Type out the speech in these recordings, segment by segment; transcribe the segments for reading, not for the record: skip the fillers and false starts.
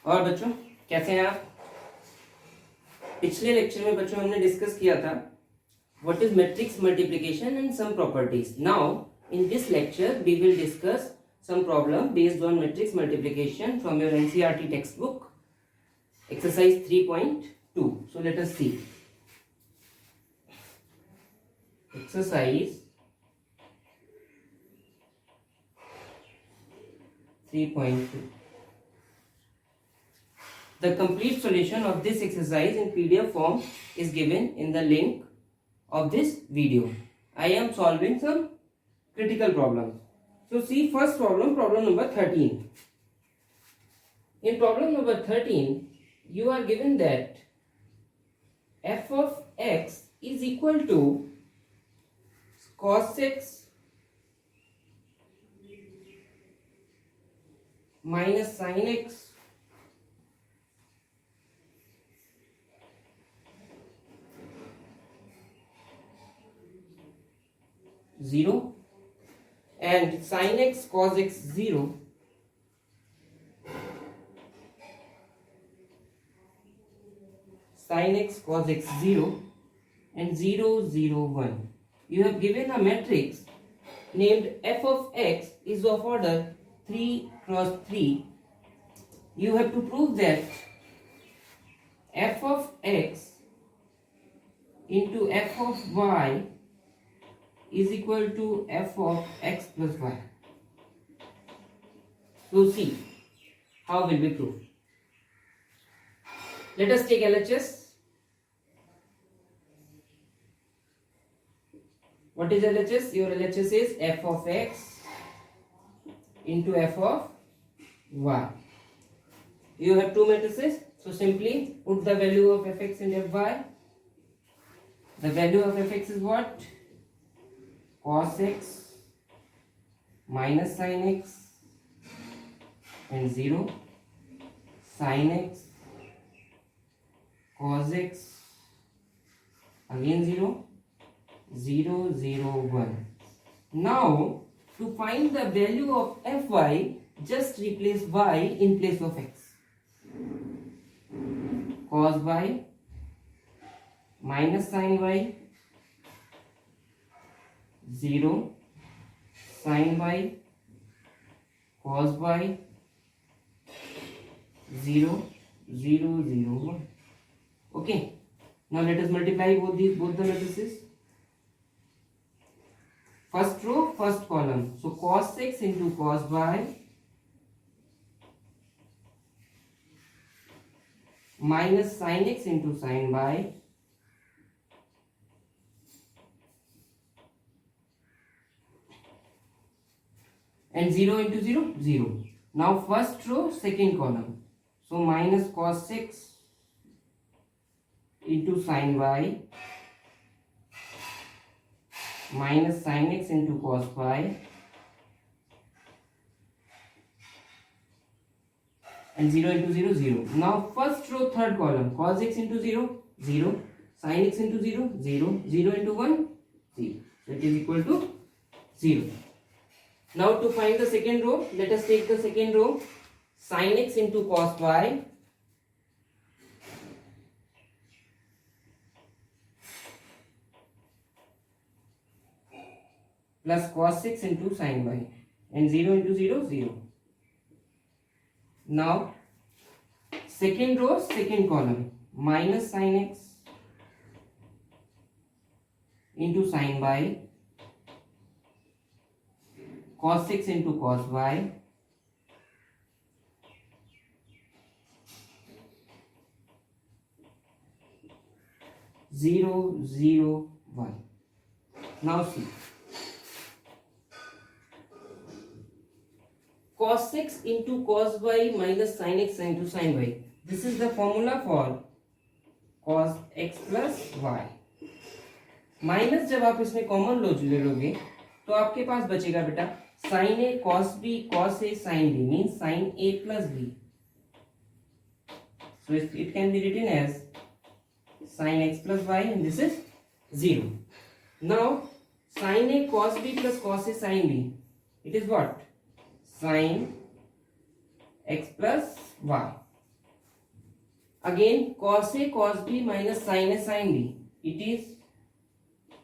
और बच्चों कैसे हैं आप? पिछले लेक्चर में बच्चों हमने डिस्कस किया था what is matrix multiplication and some properties. Now in this lecture we will discuss some problem based on matrix multiplication from your NCERT textbook exercise 3.2. So let us see exercise 3.2. The complete solution of this exercise in PDF form is given in the link of this video. I am solving some critical problems. So see first problem, problem number 13. In problem number 13, you are given that f of x is equal to cos x minus sin x zero and sin x cos x 0 sin x cos x 0 and 0 0 1. You have given a matrix named f of x is of order 3 cross 3. You have to prove that f of x into f of y is equal to f of x plus y. So see how will we prove. Let us take LHS. What is LHS? Your LHS is f of x into f of y. You have two matrices, so simply put the value of fx and fy. The value of fx is what? Cos x minus sin x and 0 sin x cos x again 0 0 0 1. Now to find the value of fy, just replace y in place of x. Cos y minus sin y 0 sin y cos y 0 0 0 1. Okay, now let us multiply both the matrices. First row, first column, so cos x into cos y minus sin x into sin y and 0 into 0 0. Now first row, second column, so minus cos x into sin y minus sin x into cos y and 0 into 0 0. Now first row, third column, cos x into 0 0 sin x into 0 0 0 into 1 0. So it is equal to 0. Now to find the second row, let us take the second row, sin x into cos y plus cos x into sin y and 0 into 0 0. Now second row, second column, minus sin x into sin y cos x into cos y zero 0 1. Now see cos x into cos y minus sin x into sin y. This is the formula for cos x plus y. Minus जब आप इसमें common ले लोगे तो आपके पास बचेगा बेटा sin a cos b cos a sin b means sin a plus b. So it can be written as sin x plus y and this is 0. Now sin a cos b plus cos a sin b, it is what? Sin x plus y. Again cos A cos B minus sin A sin B. It is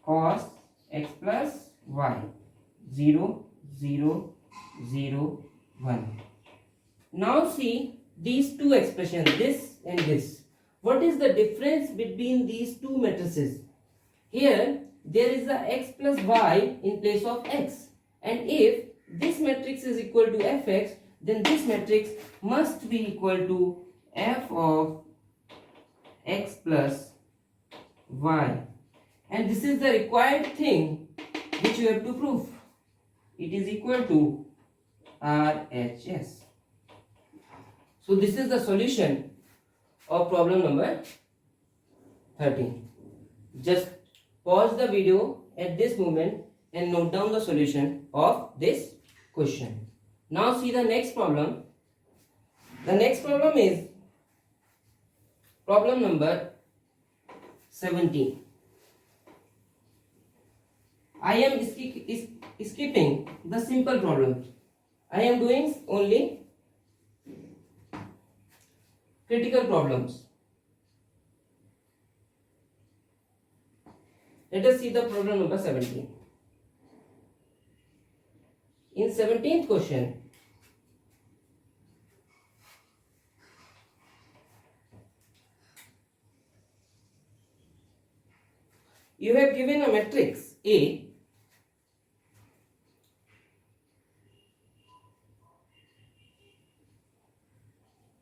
cos x plus y. 0, 0, 0, 1. Now see these two expressions, this and this. What is the difference between these two matrices? Here there is a x plus y in place of x, and if this matrix is equal to fx, then this matrix must be equal to f of x plus y, and this is the required thing which you have to prove. It is equal to RHS. So this is the solution of problem number 13. Just pause the video at this moment and note down the solution of this question. Now see the next problem. The next problem is problem number 17. I am skipping the simple problems. I am doing only critical problems. Let us see the problem number 17. In 17th question, you have given a matrix A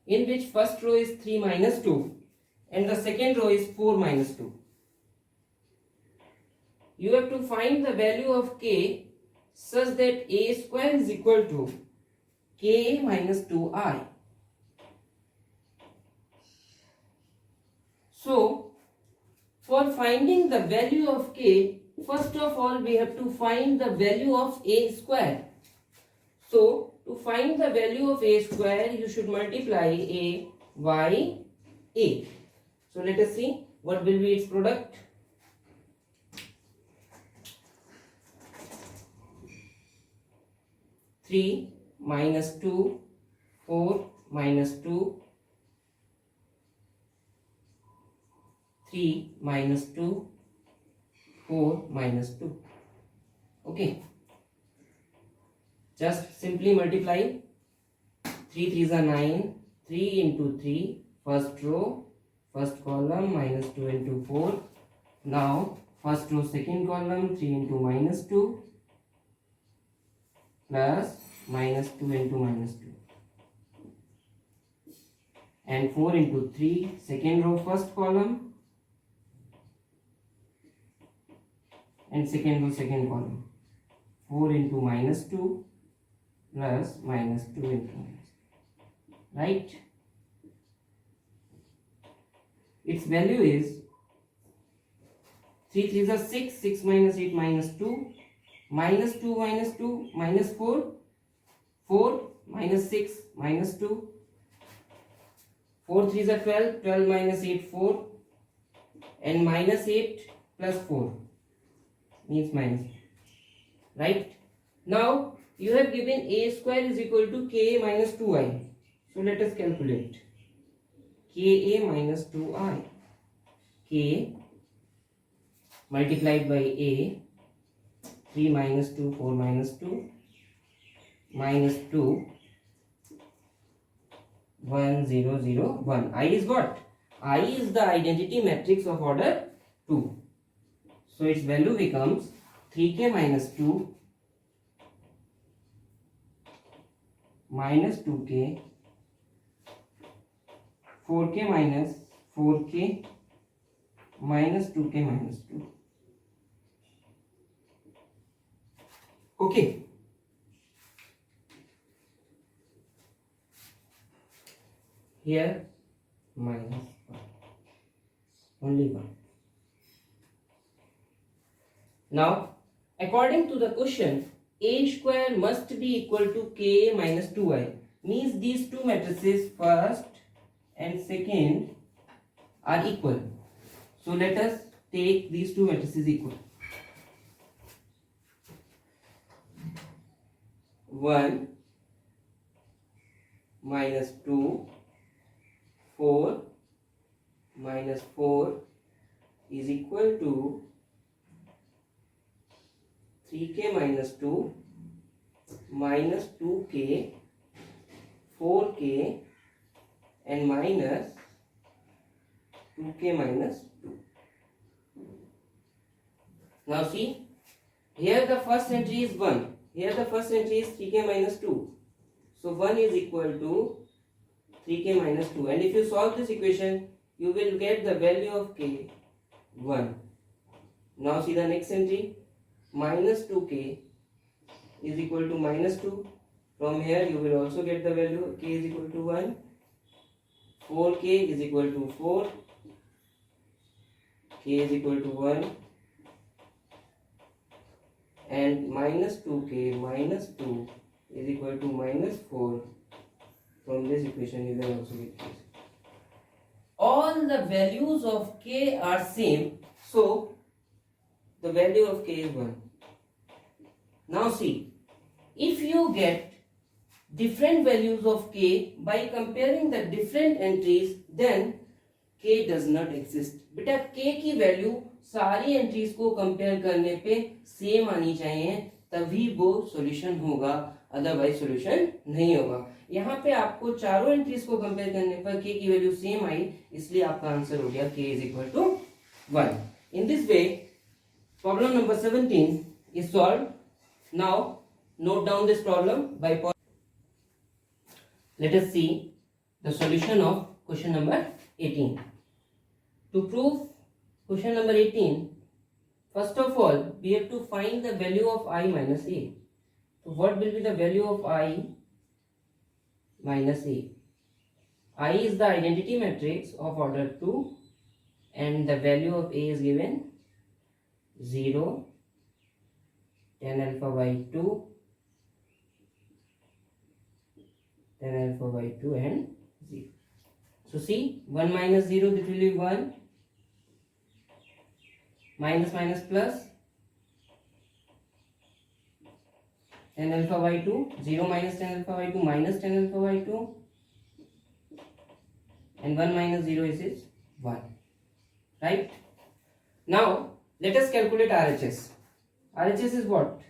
in which first row is 3 minus 2 and the second row is 4 minus 2. You have to find the value of k such that a square is equal to ka minus 2i. So, for finding the value of k, first of all we have to find the value of a square. So, to find the value of a square, you should multiply a by a. So, let us see what will be its product. Three minus 2, 4 minus 2, 3 minus 2, 4 minus 2. Okay. Just simply multiply. 3 3s are 9. 3 into 3, first row, first column, minus 2 into 4. Now, first row, second column, 3 into minus 2, plus minus 2 into minus 2. And 4 into 3, second row, first column, and second row, second column. 4 into minus 2 plus minus 2 into minus 2. Right? Its value is 3 3s are 6, 6 minus 8 minus 2, minus 2 minus 2 minus 4, 4 minus 6 minus 2, 4 3s are 12, 12 minus 8 4, and minus 8 plus 4 means minus. Right? Now you have given a square is equal to ka minus 2i. So let us calculate. Ka minus 2i. K multiplied by a, 3 minus 2, 4 minus 2, minus 2, 1 0 0 1. I is what? I is the identity matrix of order 2. So its value becomes 3k minus 2 minus 2k, 4k minus 4k minus 2k minus 2. Okay. Here minus 1. Only 1. Now, according to the question, a square must be equal to k minus 2i. Means these two matrices, first and second, are equal. So let us take these two matrices equal. 1 minus 2, 4 minus 4 is equal to 3k minus 2 minus 2k 4k and minus 2k minus 2. Now see, here the first entry is 1, here the first entry is 3k minus 2, so 1 is equal to 3k minus 2, and if you solve this equation you will get the value of k 1. Now see the next entry, minus 2k is equal to minus 2. From here you will also get the value k is equal to 1. 4k is equal to 4, k is equal to 1, and minus 2k minus 2 is equal to minus 4. From this equation you will also get this. All the values of k are same, so the value of k is 1. Now see, if you get different values of k by comparing the different entries, then k does not exist. बेटा k की value सारी entries को compare करने पे same आनी चाहिए, तभी वो सॉल्यूशन होगा, अदरवाइज सॉल्यूशन नहीं होगा. यहाँ पे आपको चारों एंट्रीज को कंपेयर करने पर k की वैल्यू सेम आई, इसलिए आपका आंसर हो गया k is equal to 1. In this way problem number 17 is solved. Now note down this problem by Paul. Let us see the solution of question number 18. To prove question number 18, first of all we have to find the value of I minus a. So what will be the value of I minus a? I is the identity matrix of order 2 and the value of a is given 0, tan alpha by 2, tan alpha by 2 and 0. So see, 1 minus 0, that will be 1, minus minus plus, tan alpha by 2, 0 minus tan alpha by 2 minus tan alpha by 2, and 1 minus 0 is 1. Right? Now let us calculate RHS. RHS is what?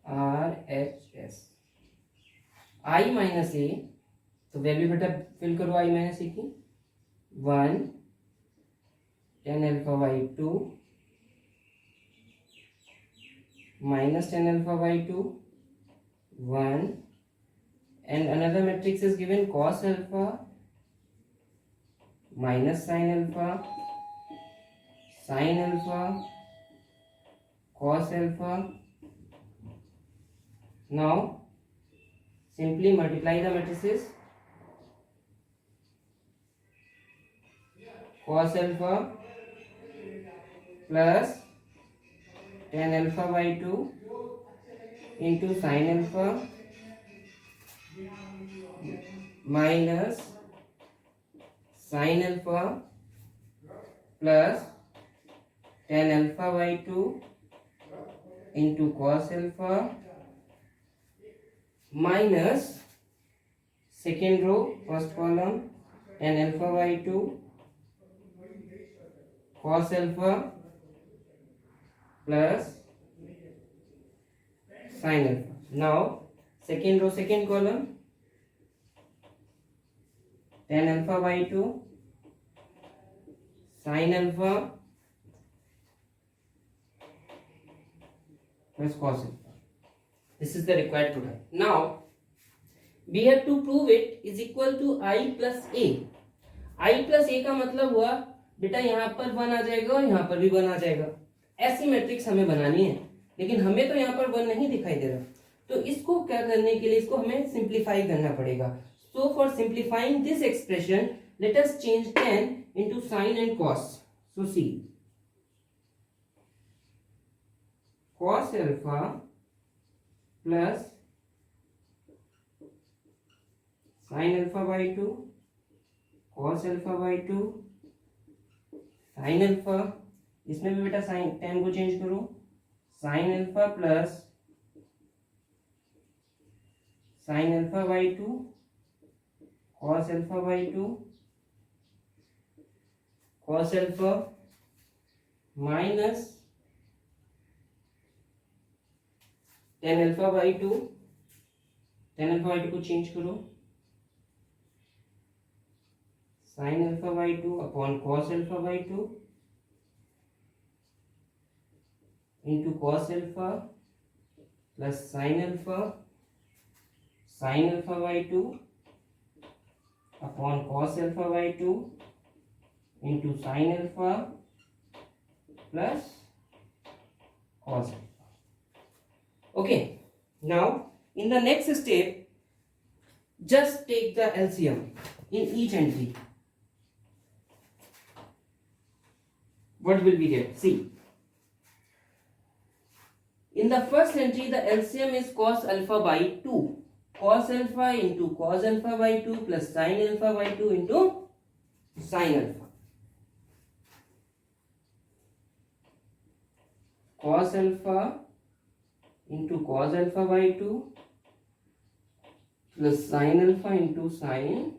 RHS. I minus a, तो value बेटा fill करो I minus ए की. 1 tan alpha by 2 minus tan alpha by 2 1, and another matrix is given cos alpha minus sin alpha cos alpha. Now simply multiply the matrices. Cos alpha plus tan alpha by 2 into sin alpha minus sin alpha plus tan alpha by 2 into cos alpha minus second row first column tan alpha by 2 cos alpha plus sin alpha. Now second row second column tan alpha by 2 sin alpha plus cos alpha. This is the required product. Now we have to prove it is equal to I plus a. I plus a का मतलब हुआ बेटा यहाँ पर 1 आ जाएगा और यहाँ पर भी 1 आ जाएगा. ऐसी मैट्रिक्स हमें बनानी है, लेकिन हमें तो यहाँ पर 1 नहीं दिखाई दे रहा, तो इसको क्या करने के लिए इसको हमें सिंप्लीफाई करना पड़ेगा. So for simplifying this expression, let us change tan into sin and cos. So see, cos alpha plus sin alpha by 2 cos alpha by 2 sin alpha, इसमें भी बेटा साइन tan को चेंज करो, sin alpha plus sin alpha by 2 cos alpha by 2 cos alpha minus tan alpha by 2, tan alpha by 2 को change करो, sin alpha by 2 upon cos alpha by 2 into cos alpha plus sin alpha by 2 upon cos alpha by 2 into sin alpha plus cos alpha. Okay, now in the next step just take the LCM in each entry. What will we get? See, in the first entry the LCM is cos alpha by 2, cos alpha into cos alpha by 2 plus sin alpha by 2 into sin alpha, cos alpha into cos alpha by 2 plus sin alpha into sin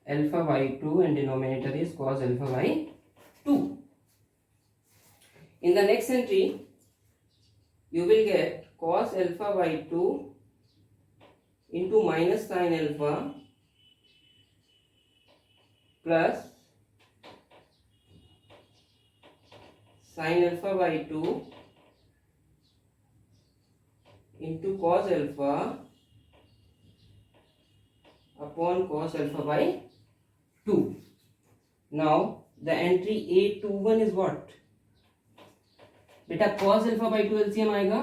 alpha by 2 and denominator is cos alpha by 2. In the next entry you will get cos alpha by 2 into minus sin alpha plus sin alpha by 2 into cos alpha upon cos alpha by 2. Now the entry A21 is what? बेटा cos alpha by 2 LCM आएगा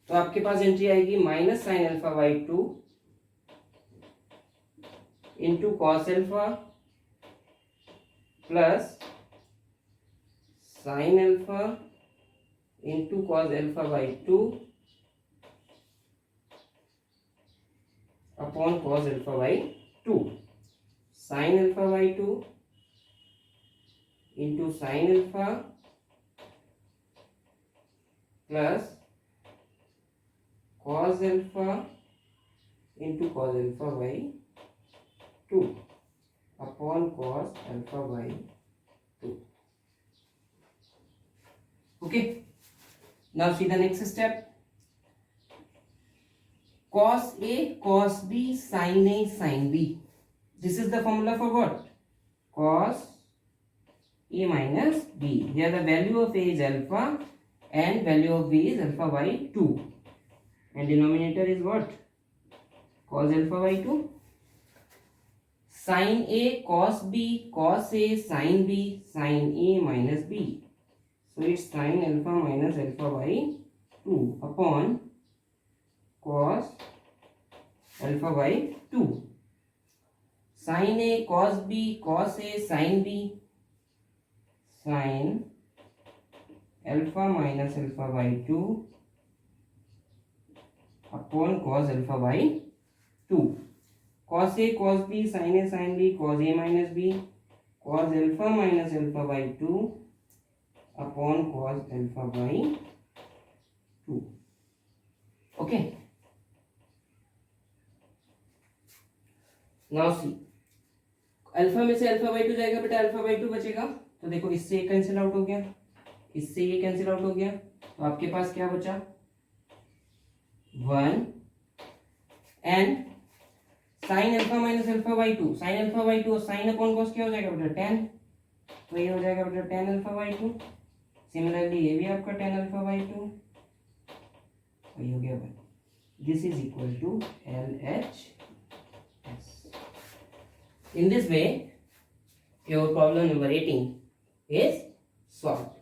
तो आपके पास entry आएगी minus sine alpha by 2 into cos alpha plus sine alpha into cos alpha by 2 upon cos alpha by 2, sine alpha by 2 into sine alpha plus cos alpha into cos alpha by 2 upon cos alpha by 2. Okay, now see the next step. Cos A cos B sin A sin B. This is the formula for what? Cos A minus B. Here the value of A is alpha and value of B is alpha by 2 and denominator is what? Cos alpha by 2. Sin A cos B cos A sin B sin A minus B. So it's sin alpha minus alpha by 2 upon cos alpha by 2. Sin A cos B cos A sin B sin alpha minus alpha by 2 upon cos alpha by 2. Cos A cos B sin A sin B cos A minus B cos alpha minus alpha by 2 upon cos alpha by 2. Okay, now see, alpha में से alpha by 2 जाएगा बेटा, alpha by 2 बचेगा तो देखो इससे ये cancel out हो गया, इससे ये कैंसिल आउट हो गया तो आपके पास क्या बचा 1 and sine alpha minus alpha by 2, sine alpha by 2 sine upon cos क्या हो जाएगा बेटा 10, तो ये हो जाएगा बेटा tan अल्फा बाई 2. सिमिलरली ये भी आपका tan अल्फा बाई 2 वही हो गया भाई. This is equal to LHS. In this way your problem number 18 is solved.